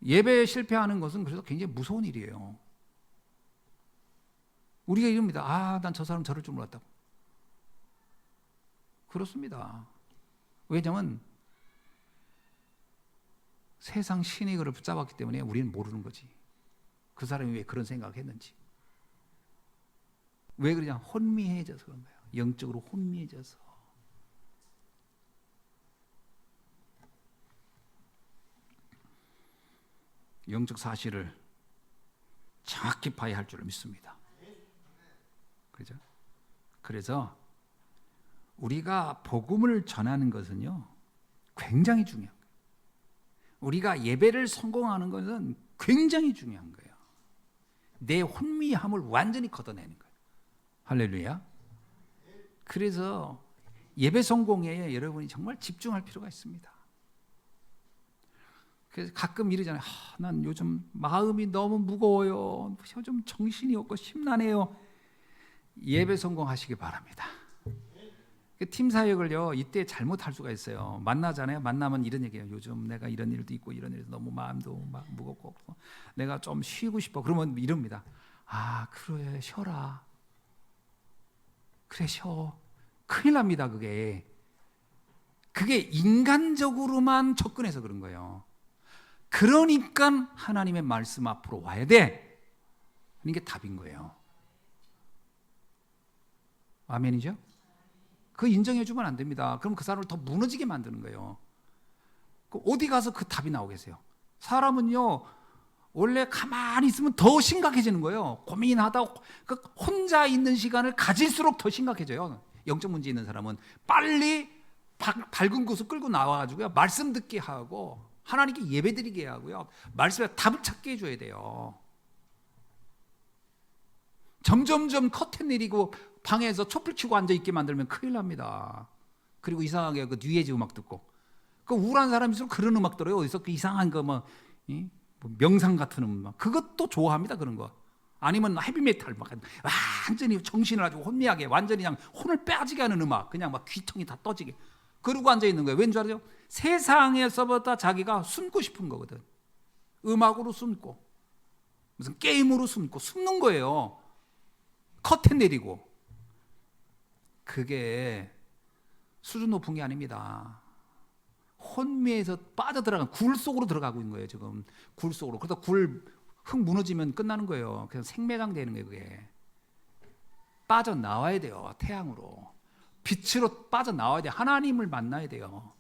예배에 실패하는 것은 그래서 굉장히 무서운 일이에요. 우리가 이럽니다. 난 저 사람 저럴 줄 몰랐다고. 그렇습니다. 왜냐하면 세상 신이 그를 붙잡았기 때문에 우리는 모르는 거지. 그 사람이 왜 그런 생각을 했는지. 왜 그러냐? 혼미해져서 그런 거예요. 영적으로 혼미해져서. 영적 사실을 정확히 봐야 할 줄 믿습니다. 그죠? 그래서 우리가 복음을 전하는 것은요, 굉장히 중요한 거예요. 우리가 예배를 성공하는 것은 굉장히 중요한 거예요. 내 혼미함을 완전히 걷어내는 거예요. 할렐루야. 그래서 예배 성공에 여러분이 정말 집중할 필요가 있습니다. 그래서 가끔 이러잖아요. 난 요즘 마음이 너무 무거워요. 요즘 정신이 없고 심란해요. 예배 성공하시기 바랍니다. 팀 사역을요, 이때 잘못할 수가 있어요. 만나잖아요. 만나면 이런 얘기해요. 요즘 내가 이런 일도 있고 이런 일도 너무 마음도 막 무겁고 내가 좀 쉬고 싶어. 그러면 이럽니다. 그래, 쉬어라. 그래, 쉬어. 큰일 납니다. 그게 인간적으로만 접근해서 그런 거예요. 그러니까 하나님의 말씀 앞으로 와야 돼. 이게 답인 거예요. 아멘이죠? 그거 인정해주면 안 됩니다. 그럼 그 사람을 더 무너지게 만드는 거예요. 어디 가서 그 답이 나오겠어요? 사람은요, 원래 가만히 있으면 더 심각해지는 거예요. 고민하다 혼자 있는 시간을 가질수록 더 심각해져요. 영적 문제 있는 사람은 빨리 밝은 곳을 끌고 나와가지고요, 말씀 듣게 하고 하나님께 예배드리게 하고요, 말씀에 답을 찾게 해줘야 돼요. 점점점 커튼 내리고 방에서 촛불 켜고 앉아있게 만들면 큰일 납니다. 그리고 이상하게 그 뉴에이지 음악 듣고, 그 우울한 사람일수록 그런 음악 들어요. 어디서 그 이상한 거 뭐 명상 같은 음악, 그것도 좋아합니다. 그런 거. 아니면 헤비메탈 막 완전히 정신을 아주 혼미하게, 완전히 그냥 혼을 빼앗지게 하는 음악, 그냥 막 귀통이 다 떠지게 그러고 앉아 있는 거예요. 왠지 알아요? 세상에서보다 자기가 숨고 싶은 거거든. 음악으로 숨고, 무슨 게임으로 숨는 거예요. 커튼 내리고. 그게 수준 높은 게 아닙니다. 혼미에서 빠져들어간 굴 속으로 들어가고 있는 거예요. 지금 굴 속으로. 그러다 흙 무너지면 끝나는 거예요. 그냥 생매장 되는 거예요. 그게 빠져나와야 돼요. 태양으로, 빛으로 빠져나와야 돼요. 하나님을 만나야 돼요.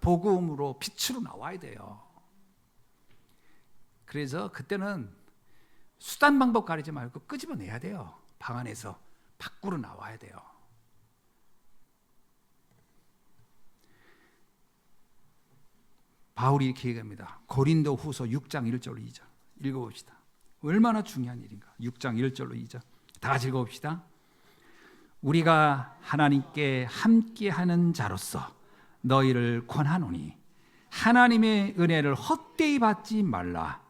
복음으로 빛으로 나와야 돼요. 그래서 그때는 수단 방법 가리지 말고 끄집어내야 돼요. 방 안에서 밖으로 나와야 돼요. 바울이 이렇게 얘기합니다. 고린도 후서 6장 1절로 2절 읽어봅시다. 얼마나 중요한 일인가. 6장 1절로 2절 다 같이 읽어봅시다. 우리가 하나님께 함께하는 자로서 너희를 권하노니 하나님의 은혜를 헛되이 받지 말라.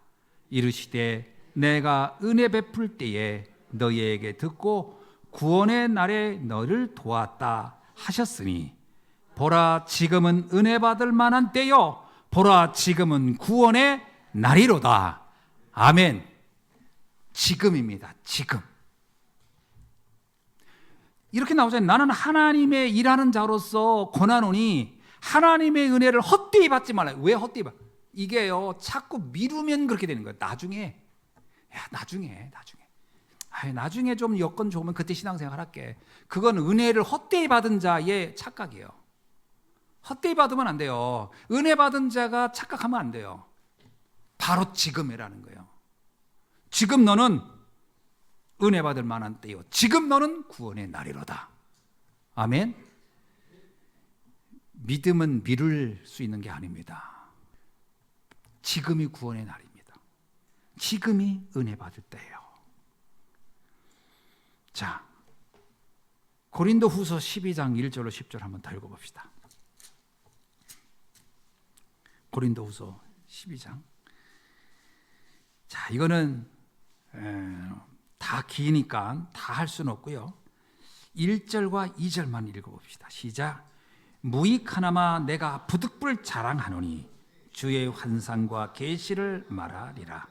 이르시되 내가 은혜 베풀 때에 너희에게 듣고 구원의 날에 너를 도왔다 하셨으니 보라 지금은 은혜 받을 만한 때요 보라 지금은 구원의 날이로다. 아멘. 지금입니다. 지금. 이렇게 나오잖아요. 나는 하나님의 일하는 자로서 권하노니 하나님의 은혜를 헛되이 받지 말아요. 왜 헛되이 받? 이게요, 자꾸 미루면 그렇게 되는 거예요. 나중에 좀 여건 좋으면 그때 신앙생활 할게. 그건 은혜를 헛되이 받은 자의 착각이에요. 헛되이 받으면 안 돼요. 은혜 받은 자가 착각하면 안 돼요. 바로 지금이라는 거예요. 지금 너는 은혜 받을 만한 때요. 지금 너는 구원의 날이로다. 아멘. 믿음은 미룰 수 있는 게 아닙니다. 지금이 구원의 날입니다. 지금이 은혜 받을 때예요. 자, 고린도 후서 12장 1절로 10절 한번 더 읽어봅시다. 고린도 후서 12장. 자, 이거는 다 기니까 다 할 수는 없고요. 1절과 2절만 읽어봅시다. 시작. 무익하나마 내가 부득불 자랑하노니 주의 환상과 계시를 말하리라.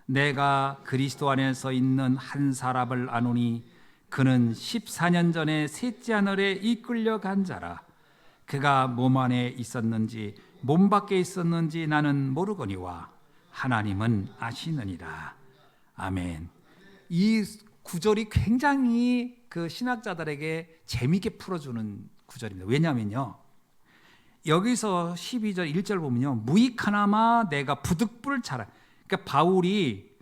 내가 그리스도 안에서 있는 한 사람을 아노니 그는 14년 전에 셋째 하늘에 이끌려 간 자라. 그가 몸 안에 있었는지 몸 밖에 있었는지 나는 모르거니와 하나님은 아시느니라. 아멘. 이 구절이 굉장히 그 신학자들에게 재미있게 풀어주는 구절입니다. 왜냐하면요, 여기서 12절 1절 보면요, 무익하나마 내가 부득불 자랑. 그러니까 바울이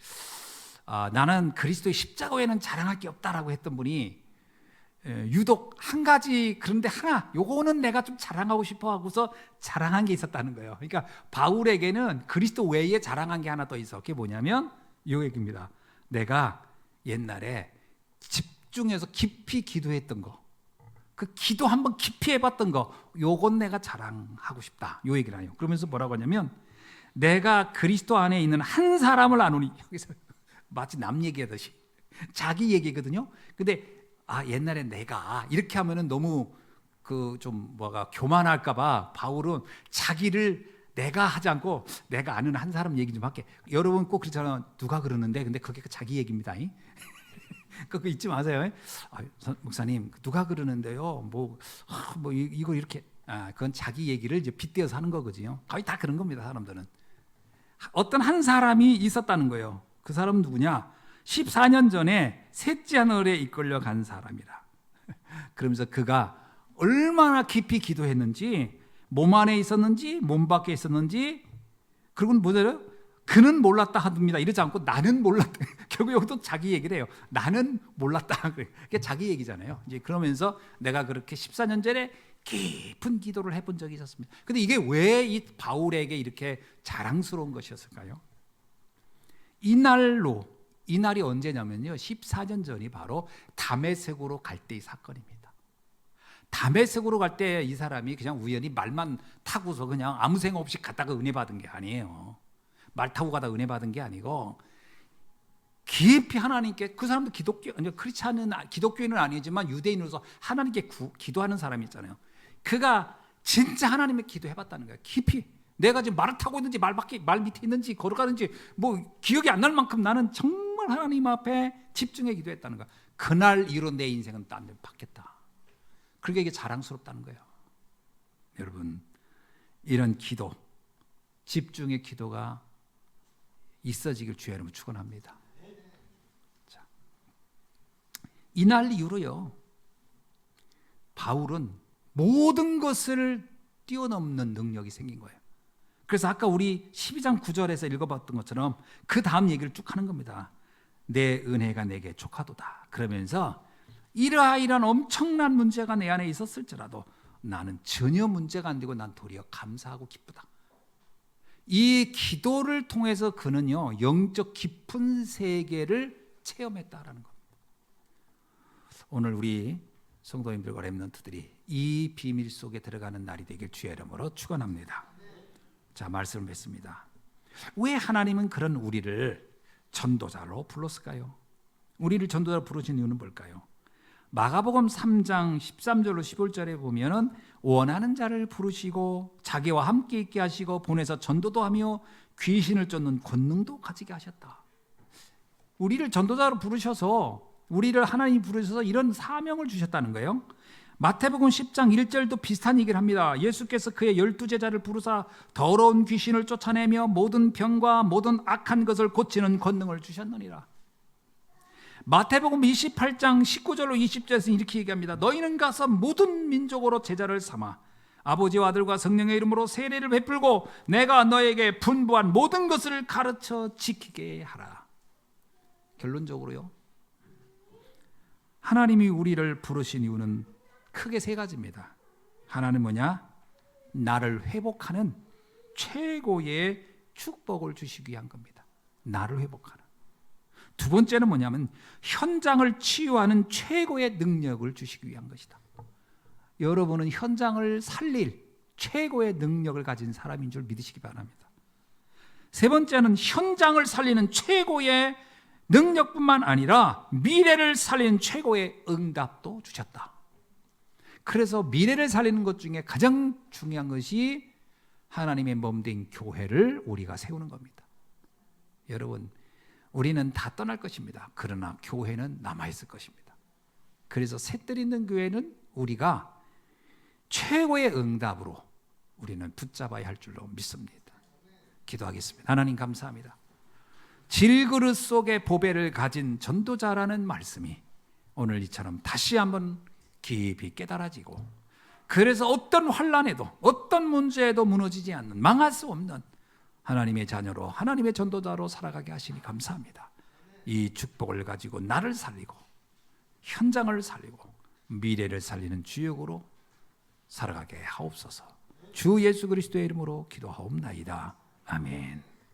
나는 그리스도의 십자가 외에는 자랑할 게 없다라고 했던 분이 유독 한 가지, 그런데 하나, 요거는 내가 좀 자랑하고 싶어 하고서 자랑한 게 있었다는 거예요. 그러니까 바울에게는 그리스도 외에 자랑한 게 하나 더 있어. 그게 뭐냐면 요 얘기입니다. 내가 옛날에 집중해서 깊이 기도했던 거, 그 기도 한번 깊이 해봤던 거, 요건 내가 자랑하고 싶다. 요 얘기를 해요. 그러면서 뭐라고 하냐면 내가 그리스도 안에 있는 한 사람을 아노니, 여기서 마치 남 얘기하듯이 자기 얘기거든요. 근데 옛날에 내가 이렇게 하면은 너무 좀 교만할까봐 바울은 자기를 내가 하지 않고 내가 아는 한 사람 얘기 좀 할게. 여러분 꼭 그렇잖아요. 누가 그러는데, 근데 그게 자기 얘기입니다. 그거 잊지 마세요. 목사님 누가 그러는데요. 이거 이렇게 그건 자기 얘기를 이제 빗대어서 하는 거거든요. 거의 다 그런 겁니다. 사람들은 어떤 한 사람이 있었다는 거예요. 그 사람은 누구냐? 14년 전에 셋째 하늘에 이끌려 간 사람이라. 그러면서 그가 얼마나 깊이 기도했는지, 몸 안에 있었는지 몸 밖에 있었는지, 그리고 뭐래요? 그는 몰랐다 합니다. 이러지 않고 나는 몰랐다. 결국 여기도 자기 얘기를 해요. 나는 몰랐다. 그게 자기 얘기잖아요. 이제 그러면서 내가 그렇게 14년 전에 깊은 기도를 해본 적이 있었습니다. 근데 이게 왜 이 바울에게 이렇게 자랑스러운 것이었을까요? 이 날이 언제냐면요, 14년 전이 바로 다메섹으로 갈 때의 사건입니다. 다메섹으로 갈 때 이 사람이 그냥 우연히 말만 타고서 그냥 아무 생각 없이 갔다가 은혜 받은 게 아니에요. 말 타고 가다 은혜 받은 게 아니고 깊이 하나님께, 그 사람도 크리스찬은 기독교인은 아니지만 유대인으로서 하나님께 기도하는 사람이 있잖아요. 그가 진짜 하나님의 기도해봤다는 거예요. 깊이. 내가 지금 말을 타고 있는지 말 밑에 있는지 걸어가는지 뭐 기억이 안 날 만큼 나는 정말 하나님 앞에 집중해 기도했다는 거야. 그날 이후로 내 인생은 딴 데 바뀌었다. 그러니까 이게 자랑스럽다는 거예요. 여러분, 이런 기도, 집중의 기도가 있어지길 주의 이름으로 축원합니다. 자, 이날 이후로요, 바울은 모든 것을 뛰어넘는 능력이 생긴 거예요. 그래서 아까 우리 12장 9절에서 읽어봤던 것처럼 그 다음 얘기를 쭉 하는 겁니다. 내 은혜가 내게 족하도다. 그러면서 이러한 엄청난 문제가 내 안에 있었을지라도 나는 전혀 문제가 안 되고 난 도리어 감사하고 기쁘다. 이 기도를 통해서 그는요, 영적 깊은 세계를 체험했다라는 겁니다. 오늘 우리 성도님들과 렘넌트들이 이 비밀 속에 들어가는 날이 되길 주의 이름으로 축원합니다. 자, 말씀을 맺습니다. 왜 하나님은 그런 우리를 전도자로 불렀을까요? 우리를 전도자로 부르신 이유는 뭘까요? 마가복음 3장 13절로 15절에 보면은 원하는 자를 부르시고 자기와 함께 있게 하시고 보내서 전도도 하며 귀신을 쫓는 권능도 가지게 하셨다. 우리를 전도자로 부르셔서, 우리를 하나님이 부르셔서 이런 사명을 주셨다는 거예요. 마태복음 10장 1절도 비슷한 얘기를 합니다. 예수께서 그의 12제자를 부르사 더러운 귀신을 쫓아내며 모든 병과 모든 악한 것을 고치는 권능을 주셨느니라. 마태복음 28장 19절로 20절에서 이렇게 얘기합니다. 너희는 가서 모든 민족으로 제자를 삼아 아버지와 아들과 성령의 이름으로 세례를 베풀고 내가 너에게 분부한 모든 것을 가르쳐 지키게 하라. 결론적으로요, 하나님이 우리를 부르신 이유는 크게 세 가지입니다. 하나는 뭐냐? 나를 회복하는 최고의 축복을 주시기 위한 겁니다. 나를 회복하는. 두 번째는 뭐냐면 현장을 치유하는 최고의 능력을 주시기 위한 것이다. 여러분은 현장을 살릴 최고의 능력을 가진 사람인 줄 믿으시기 바랍니다. 세 번째는 현장을 살리는 최고의 능력뿐만 아니라 미래를 살리는 최고의 응답도 주셨다. 그래서 미래를 살리는 것 중에 가장 중요한 것이 하나님의 몸된 교회를 우리가 세우는 겁니다. 여러분, 우리는 다 떠날 것입니다. 그러나 교회는 남아있을 것입니다. 그래서 셋들 있는 교회는 우리가 최고의 응답으로 우리는 붙잡아야 할 줄로 믿습니다. 기도하겠습니다. 하나님 감사합니다. 질그릇 속에 보배를 가진 전도자라는 말씀이 오늘 이처럼 다시 한번 깊이 깨달아지고, 그래서 어떤 환난에도 어떤 문제에도 무너지지 않는, 망할 수 없는 하나님의 자녀로, 하나님의 전도자로 살아가게 하시니 감사합니다. 이 축복을 가지고 나를 살리고 현장을 살리고 미래를 살리는 주역으로 살아가게 하옵소서. 주 예수 그리스도의 이름으로 기도하옵나이다. 아멘.